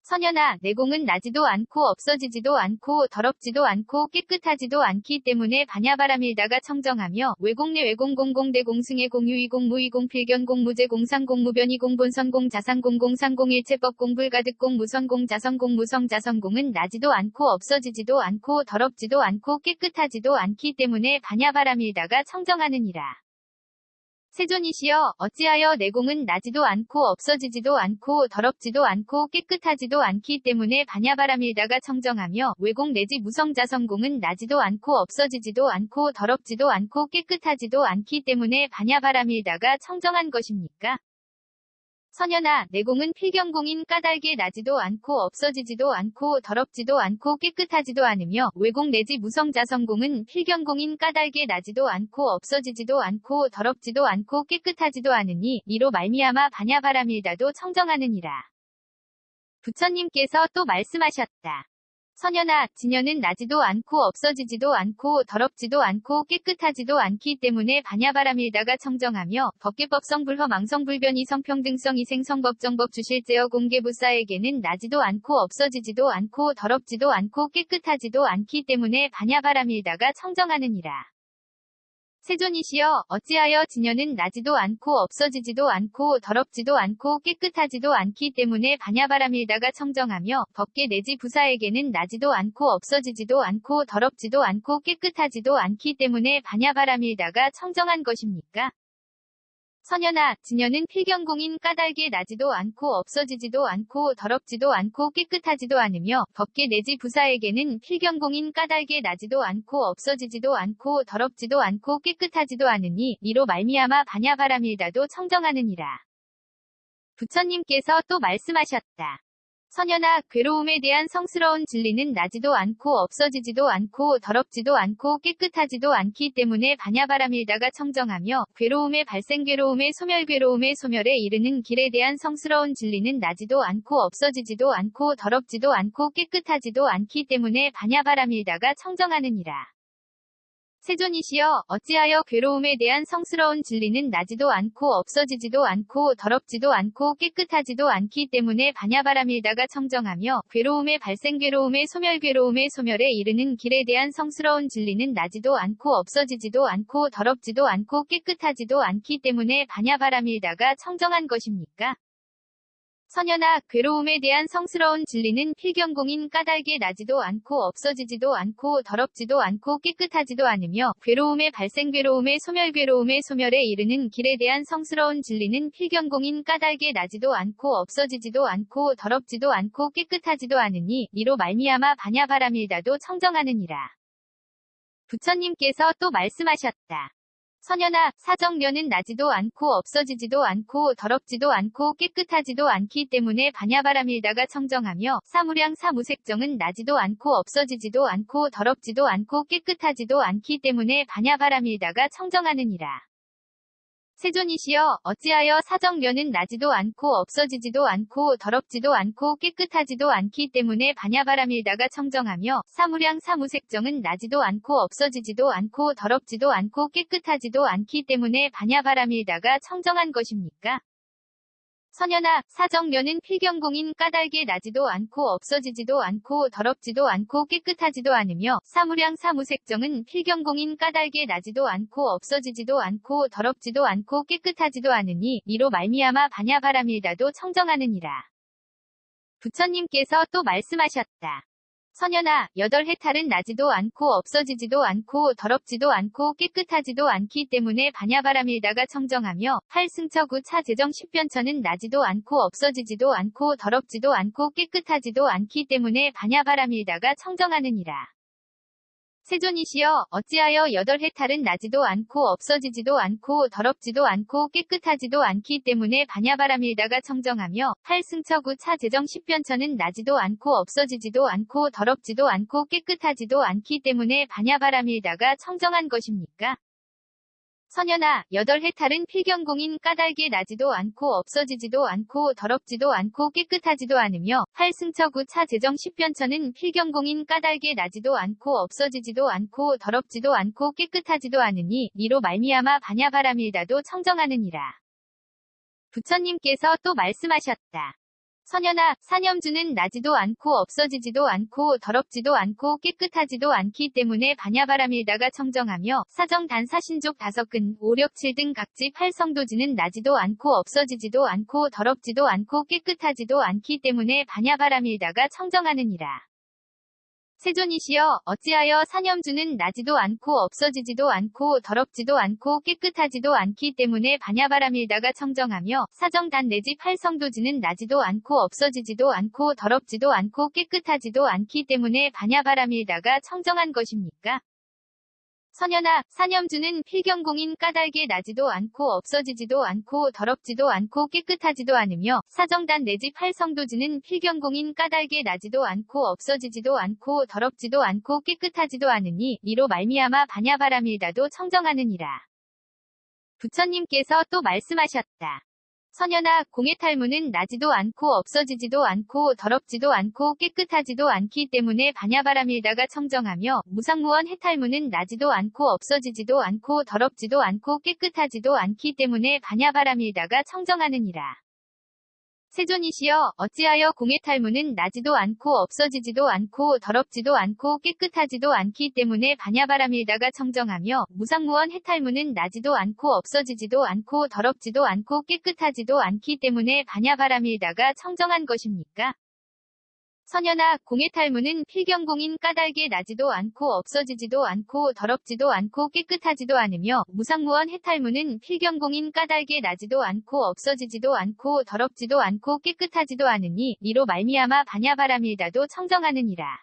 선연아, 내공은 나지도 않고 없어지지도 않고 더럽지도 않고 깨끗하지도 않기 때문에 반야바라밀다가 청정하며 외공내 외공공공 대공승의 공유이공 무이공 필견공 무제공 상공 무변이공 본선공 자상공 공상공 일체법공 불가득공 무선공 자선공 무성자선공은 나지도 않고 없어지지도 않고 더럽지도 않고 깨끗하지도 않기 때문에 반야바라밀다가 청정하느니라. 세존이시여, 어찌하여 내공은 나지도 않고 없어지지도 않고 더럽지도 않고 깨끗하지도 않기 때문에 반야바라밀다가 청정하며 외공 내지 무성자성공은 나지도 않고 없어지지도 않고 더럽지도 않고 깨끗하지도 않기 때문에 반야바라밀다가 청정한 것입니까? 선연아, 내공은 필경공인 까닭에 나지도 않고 없어지지도 않고 더럽지도 않고 깨끗하지도 않으며 외공 내지 무성자성공은 필경공인 까닭에 나지도 않고 없어지지도 않고 더럽지도 않고 깨끗하지도 않으니 이로 말미암아 반야바라밀다도 청정하느니라. 부처님께서 또 말씀하셨다. 선연아, 진여는 나지도 않고 없어지지도 않고 더럽지도 않고 깨끗하지도 않기 때문에 반야바라밀다가 청정하며 법계법성 불허망성 불변이 성평등성 이생성법정법 주실제어 공개부사에게는 나지도 않고 없어지지도 않고 더럽지도 않고 깨끗하지도 않기 때문에 반야바라밀다가 청정하느니라. 세존이시여, 어찌하여 진여는 나지도 않고 없어지지도 않고 더럽지도 않고 깨끗하지도 않기 때문에 반야바라밀다가 청정하며 법계 내지 부사에게는 나지도 않고 없어지지도 않고 더럽지도 않고 깨끗하지도 않기 때문에 반야바라밀다가 청정한 것입니까? 선연아, 진여는 필경공인 까닭에 나지도 않고 없어지지도 않고 더럽지도 않고 깨끗하지도 않으며 법계 내지 부사에게는 필경공인 까닭에 나지도 않고 없어지지도 않고 더럽지도 않고 깨끗하지도 않으니 이로 말미암아 반야바라밀다도 청정하느니라. 부처님께서 또 말씀하셨다. 선연아, 괴로움에 대한 성스러운 진리는 나지도 않고 없어지지도 않고 더럽지도 않고 깨끗하지도 않기 때문에 반야바라밀다가 청정하며 괴로움의 발생 괴로움의 소멸 괴로움의 소멸에 이르는 길에 대한 성스러운 진리는 나지도 않고 없어지지도 않고 더럽지도 않고 깨끗하지도 않기 때문에 반야바라밀다가 청정하느니라. 세존이시여 어찌하여 괴로움에 대한 성스러운 진리는 나지도 않고 없어지지도 않고 더럽지도 않고 깨끗하지도 않기 때문에 반야바람일다가 청정하며 괴로움의 발생 괴로움의 소멸 괴로움의 소멸에 이르는 길에 대한 성스러운 진리는 나지도 않고 없어지지도 않고 더럽지도 않고 깨끗하지도 않기 때문에 반야바람일다가 청정한 것입니까? 선연아, 괴로움에 대한 성스러운 진리는 필경공인 까닭에 나지도 않고 없어지지도 않고 더럽지도 않고 깨끗하지도 않으며 괴로움의 발생 괴로움의 소멸 괴로움의 소멸에 이르는 길에 대한 성스러운 진리는 필경공인 까닭에 나지도 않고 없어지지도 않고 더럽지도 않고 깨끗하지도 않으니 이로 말미암아 반야바람일다도 청정하느니라. 부처님께서 또 말씀하셨다. 선연아, 사정련은 나지도 않고 없어지지도 않고 더럽지도 않고 깨끗하지도 않기 때문에 반야바람일다가 청정하며 사무량 사무색정은 나지도 않고 없어지지도 않고 더럽지도 않고 깨끗하지도 않기 때문에 반야바람일다가 청정하느니라. 세존이시여 어찌하여 사정련은 나지도 않고 없어지지도 않고 더럽지도 않고 깨끗하지도 않기 때문에 반야바람일다가 청정하며 사무량 사무색정은 나지도 않고 없어지지도 않고 더럽지도 않고 깨끗하지도 않기 때문에 반야바람일다가 청정한 것입니까? 선연아, 사정련은 필경공인 까닭에 나지도 않고 없어지지도 않고 더럽지도 않고 깨끗하지도 않으며 사무량 사무색정은 필경공인 까닭에 나지도 않고 없어지지도 않고 더럽지도 않고 깨끗하지도 않으니 이로 말미암아 반야바람일다도 청정하느니라. 부처님께서 또 말씀하셨다. 선연아, 8해탈은 나지도 않고 없어지지도 않고 더럽지도 않고 깨끗하지도 않기 때문에 반야바람일다가 청정하며 8승처 9차 제정 10변처는 나지도 않고 없어지지도 않고 더럽지도 않고 깨끗하지도 않기 때문에 반야바람일다가 청정하느니라. 세존이시여 어찌하여 8해탈은 나지도 않고 없어지지도 않고 더럽지도 않고 깨끗하지도 않기 때문에 반야바람일다가 청정하며 8승처 9차 제정 10변처는 나지도 않고 없어지지도 않고 더럽지도 않고 깨끗하지도 않기 때문에 반야바람일다가 청정한 것입니까? 선연아, 8해탈은 필경공인 까닭에 나지도 않고 없어지지도 않고 더럽지도 않고 깨끗하지도 않으며 8승처 9차 제정 10변처는 필경공인 까닭에 나지도 않고 없어지지도 않고 더럽지도 않고 깨끗하지도 않으니 이로 말미암아 반야바람일다도 청정하느니라. 부처님께서 또 말씀하셨다. 선연아, 사념주는 나지도 않고 없어지지도 않고 더럽지도 않고 깨끗하지도 않기 때문에 반야바람일다가 청정하며 사정단 사신족 5근, 5, 6, 7 등 각지 8성도지는 나지도 않고 없어지지도 않고 더럽지도 않고 깨끗하지도 않기 때문에 반야바람일다가 청정하느니라. 세존이시여 어찌하여 사념주는 나지도 않고 없어지지도 않고 더럽지도 않고 깨끗하지도 않기 때문에 반야바람일다가 청정하며 사정단 내지 8성도지는 나지도 않고 없어지지도 않고 더럽지도 않고 깨끗하지도 않기 때문에 반야바람일다가 청정한 것입니까? 선연아, 사념주는 필경공인 까닭에 나지도 않고 없어지지도 않고 더럽지도 않고 깨끗하지도 않으며 사정단 내지 8성도지는 필경공인 까닭에 나지도 않고 없어지지도 않고 더럽지도 않고 깨끗하지도 않으니 이로 말미암아 반야바람일다도 청정하느니라. 부처님께서 또 말씀하셨다. 선연아, 공해탈무는 나지도 않고 없어지지도 않고 더럽지도 않고 깨끗하지도 않기 때문에 반야바람일다가 청정하며 무상무원 해탈무는 나지도 않고 없어지지도 않고 더럽지도 않고 깨끗하지도 않기 때문에 반야바람일다가 청정하느니라. 세존이시여 어찌하여 공해탈무는 나지도 않고 없어지지도 않고 더럽지도 않고 깨끗하지도 않기 때문에 반야바람일다가 청정하며 무상무원 해탈무는 나지도 않고 없어지지도 않고 더럽지도 않고 깨끗하지도 않기 때문에 반야바람일다가 청정한 것입니까? 선연아, 공해탈무는 필경공인 까닭에 나지도 않고 없어지지도 않고 더럽지도 않고 깨끗하지도 않으며 무상무원 해탈무는 필경공인 까닭에 나지도 않고 없어지지도 않고 더럽지도 않고 깨끗하지도 않으니 이로 말미암아 반야바람일다도 청정하느니라.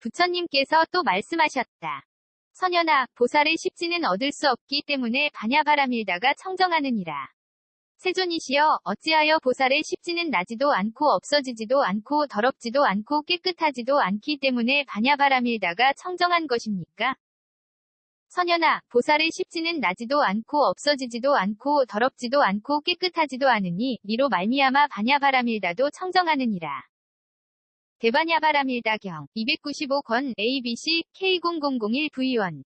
부처님께서 또 말씀하셨다. 선연아, 보살의 십지는 얻을 수 없기 때문에 반야바람일다가 청정하느니라. 세존이시여 어찌하여 보살의 십지는 나지도 않고 없어지지도 않고 더럽지도 않고 깨끗하지도 않기 때문에 반야바람일다가 청정한 것입니까? 선연아, 보살의 십지는 나지도 않고 없어지지도 않고 더럽지도 않고 깨끗하지도 않으니 이로 말미암아 반야바람일다도 청정하느니라. 대반야바람일다경 295권 ABC K0001V1